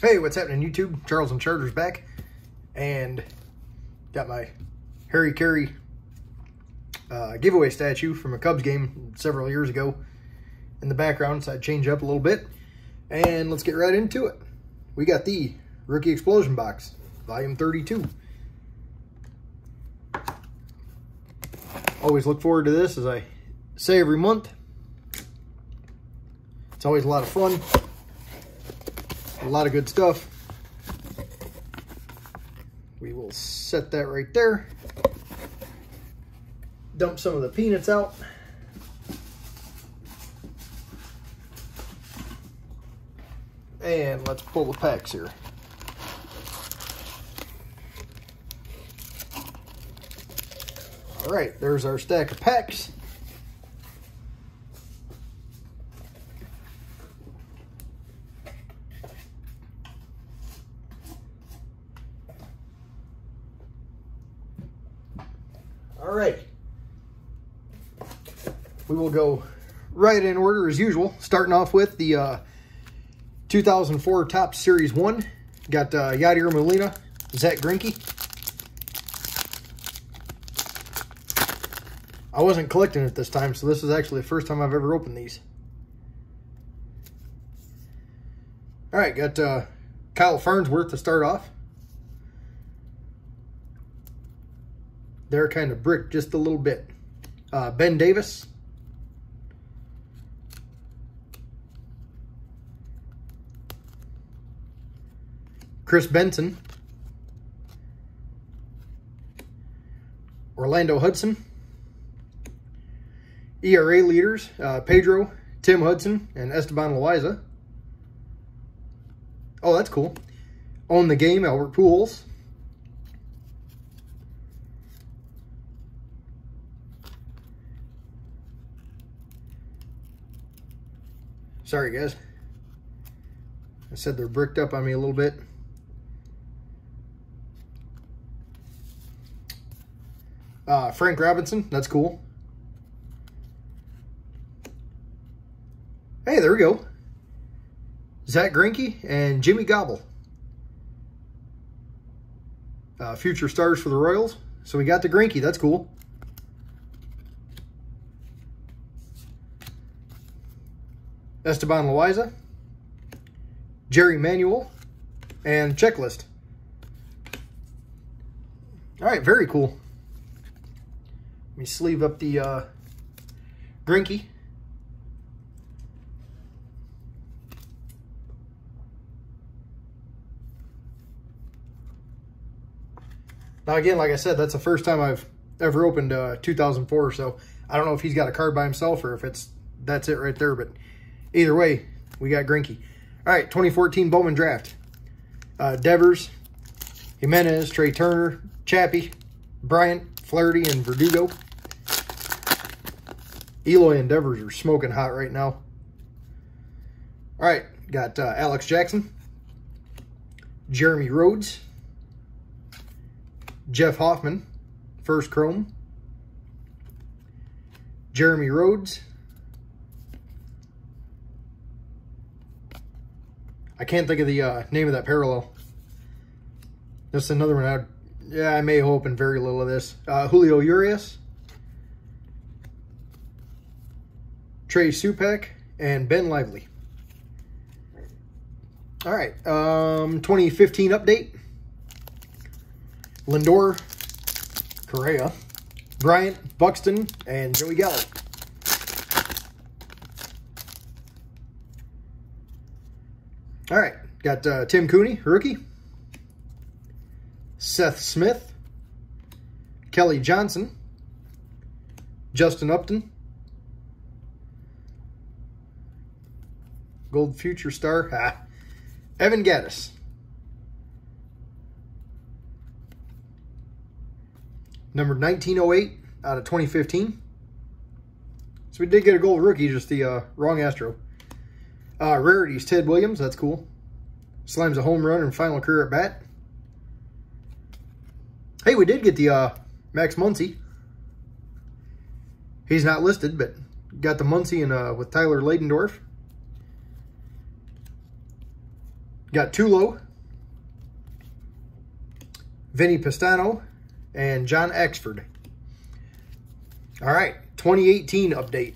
Hey, what's happening, YouTube? Charles and Chargers back, and got my Harry Carey giveaway statue from a Cubs game several years ago in the background, so I'd change up a little bit. And let's get right into it. We got the Rookie Explosion Box, Volume 32. Always look forward to this, as I say every month. It's always a lot of fun. A lot of good stuff. We will set that right there. Dump some of the peanuts out. And let's pull the packs here. All right, there's our stack of packs. All right, we will go right in order as usual, starting off with the 2004 Topps Series 1. Got Yadier Molina, Zach Greinke. I wasn't collecting it this time, so this is actually the first time I've ever opened these. All right, got Kyle Farnsworth to start off. They're kind of bricked just a little bit. Ben Davis. Chris Benson. Orlando Hudson. ERA leaders, Pedro, Tim Hudson, and Esteban Loaiza. Oh, that's cool. Own the Game, Albert Pujols. Sorry, guys. I said they're bricked up on me a little bit. Frank Robinson, that's cool. Hey, there we go. Zach Greinke and Jimmy Gobble. Future stars for the Royals. So we got the Greinke, that's cool. Esteban Loaiza, Jerry Manuel, and Checklist. All right, very cool. Let me sleeve up the Greinke. Now again, like I said, that's the first time I've ever opened 2004, so I don't know if he's got a card by himself or if that's it right there, but either way, we got Greinke. All right, 2014 Bowman Draft. Devers, Jimenez, Trey Turner, Chappie, Bryant, Flaherty, and Verdugo. Eloy and Devers are smoking hot right now. All right, got Alex Jackson, Jeremy Rhodes, Jeff Hoffman, first chrome, Jeremy Rhodes. I can't think of the name of that parallel. That's another one. I may have opened very little of this. Julio Urias, Trey Supak, and Ben Lively. All right, 2015 update. Lindor, Correa, Bryant, Buxton, and Joey Gallo. All right, got Tim Cooney, rookie. Seth Smith, Kelly Johnson, Justin Upton, Gold Future Star, Evan Gattis. Number 1908 out of 2015. So we did get a gold rookie, just the wrong Astro. Rarities, Ted Williams, that's cool. Slams a home run and final career at bat. Hey, we did get the Max Muncy. He's not listed, but got the Muncy and with Tyler Ladendorf. Got Tulo, Vinny Pistano, and John Axford. All right, 2018 update.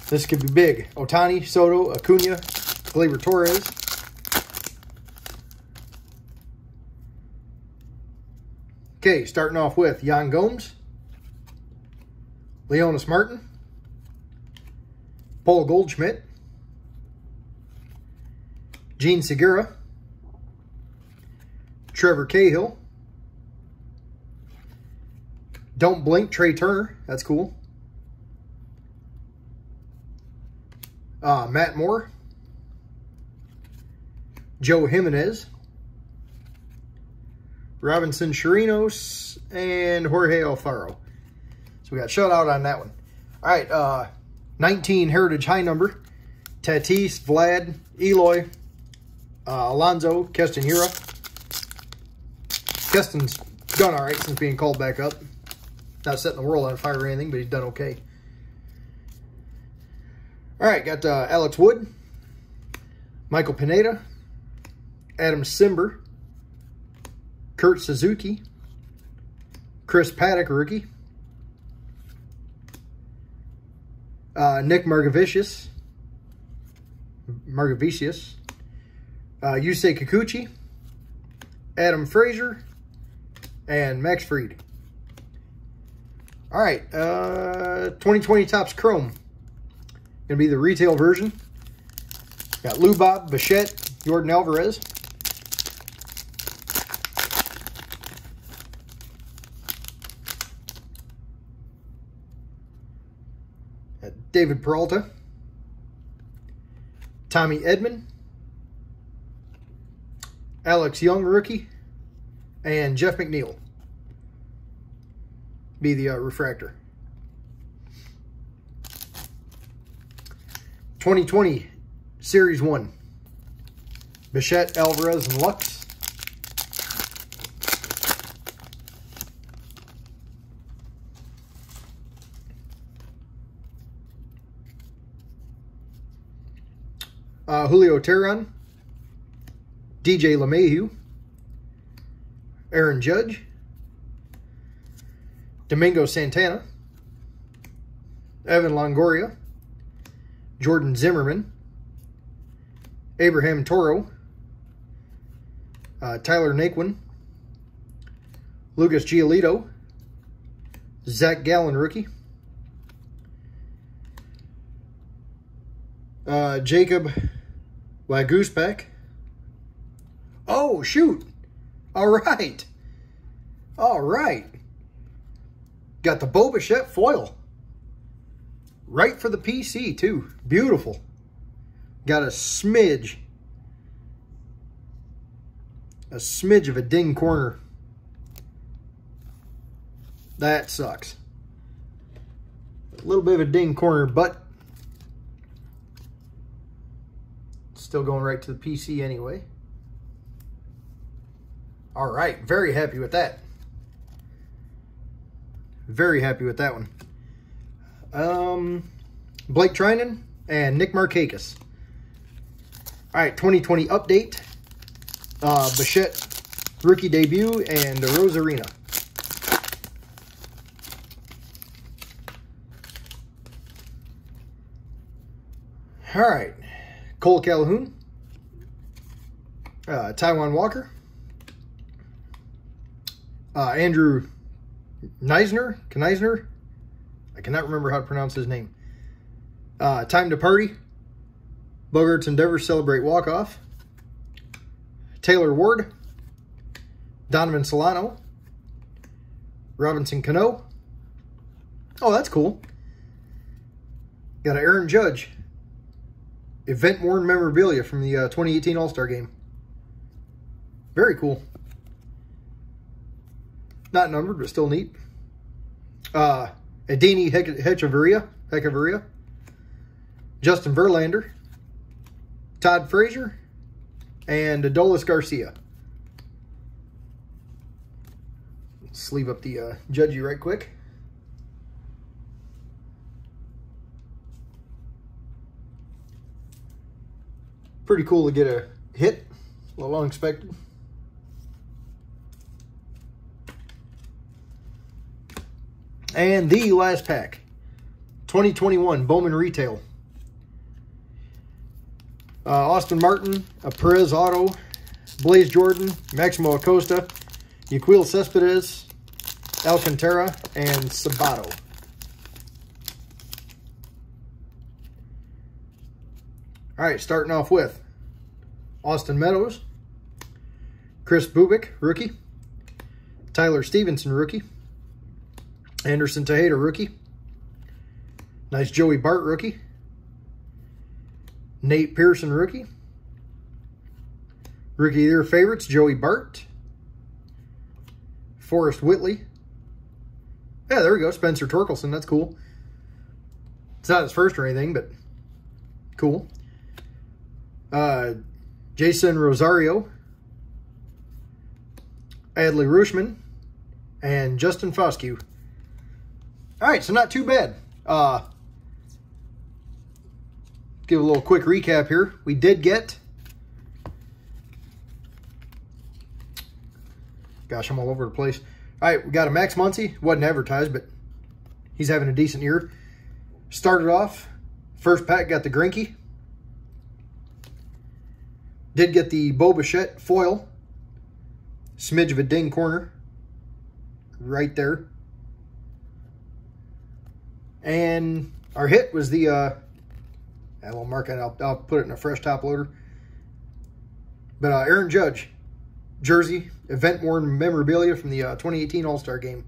This could be big. Ohtani, Soto, Acuna, Gleyber Torres. Okay, starting off with Yan Gomes, Leonis Martin, Paul Goldschmidt, Gene Segura, Trevor Cahill, Don't Blink, Trey Turner. That's cool. Matt Moore, Joe Jimenez, Robinson Chirinos, and Jorge Alfaro. So we got shutout on that one. All right, 19 Heritage High number. Tatis, Vlad, Eloy, Alonso, Keston Hura. Keston's done all right since being called back up. Not setting the world on fire or anything, but he's done okay. All right, got Alex Wood, Michael Pineda, Adam Simber, Kurt Suzuki, Chris Paddock, rookie, Nick Margevicius, Yusei Kikuchi, Adam Frazier, and Max Fried. All right, 2020 Topps Chrome. Gonna be the retail version. Got Lou Bob, Bichette, Jordan Alvarez. Got David Peralta, Tommy Edman, Alex Young, rookie, and Jeff McNeil. Be the refractor. 2020 Series 1. Bichette, Alvarez, and Lux. Julio Teheran, DJ LeMahieu, Aaron Judge, Domingo Santana, Evan Longoria, Jordan Zimmerman, Abraham Toro, Tyler Naquin, Lucas Giolito, Zach Gallen, rookie, Jacob Waguspak. Oh, shoot. All right. All right. Got the Bo Bichette foil. Right for the PC, too. Beautiful. Got a smidge of a ding corner. That sucks. A little bit of a ding corner, but still going right to the PC anyway. All right, very happy with that. Very happy with that one. Blake Trinan and Nick Markakis. All right, 2020 update. Bichette rookie debut and Rosarina. All right, Cole Calhoun, Taiwan Walker, Andrew Kneisner. I cannot remember how to pronounce his name. Time to Party, Bogarts Endeavor Celebrate Walk-Off, Taylor Ward, Donovan Solano, Robinson Cano. Oh, that's cool. Got an Aaron Judge. Event-worn memorabilia from the 2018 All-Star Game. Very cool. Not numbered, but still neat. Adini Hechavarria, Justin Verlander, Todd Frazier, and Adolis Garcia. Sleeve up the Judgy right quick. Pretty cool to get a hit, a little unexpected. And the last pack, 2021 Bowman Retail. Austin Martin, a Perez Auto, Blaze Jordan, Maximo Acosta, Yaquil Cespedes, Alcantara, and Sabato. All right, starting off with Austin Meadows, Chris Bubick, rookie, Tyler Stevenson, rookie, Anderson Tejeda, rookie, nice Joey Bart, rookie, Nate Pearson, rookie, rookie of their favorites, Joey Bart, Forrest Whitley. Yeah, there we go, Spencer Torkelson, that's cool. It's not his first or anything, but cool. Jason Rosario, Adley Rushman, and Justin Foscue. All right, so not too bad. Give a little quick recap here. We did get, gosh, I'm all over the place. All right, we got a Max Muncy. Wasn't advertised, but he's having a decent year. Started off, first pack got the Greinke. Did get the Bo Bichette foil. Smidge of a ding corner. Right there. And our hit was the, I won't mark it, I'll put it in a fresh top loader. But Aaron Judge, jersey, event-worn memorabilia from the 2018 All-Star Game.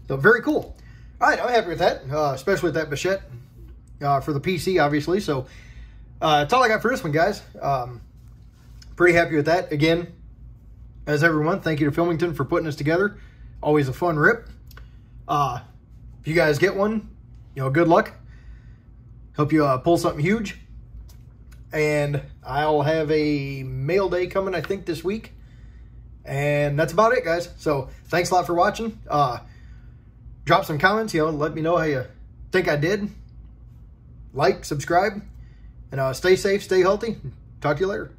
So very cool. All right, I'm happy with that, especially with that Bichette for the PC, obviously. So that's all I got for this one, guys. Pretty happy with that. Again, as every month, thank you to Filmington for putting this together. Always a fun rip. If you guys get one, you know, good luck. Hope you pull something huge. And I'll have a mail day coming, I think, this week. And that's about it, guys. So thanks a lot for watching. Drop some comments, you know, let me know how you think I did. Like, subscribe, and stay safe, stay healthy. Talk to you later.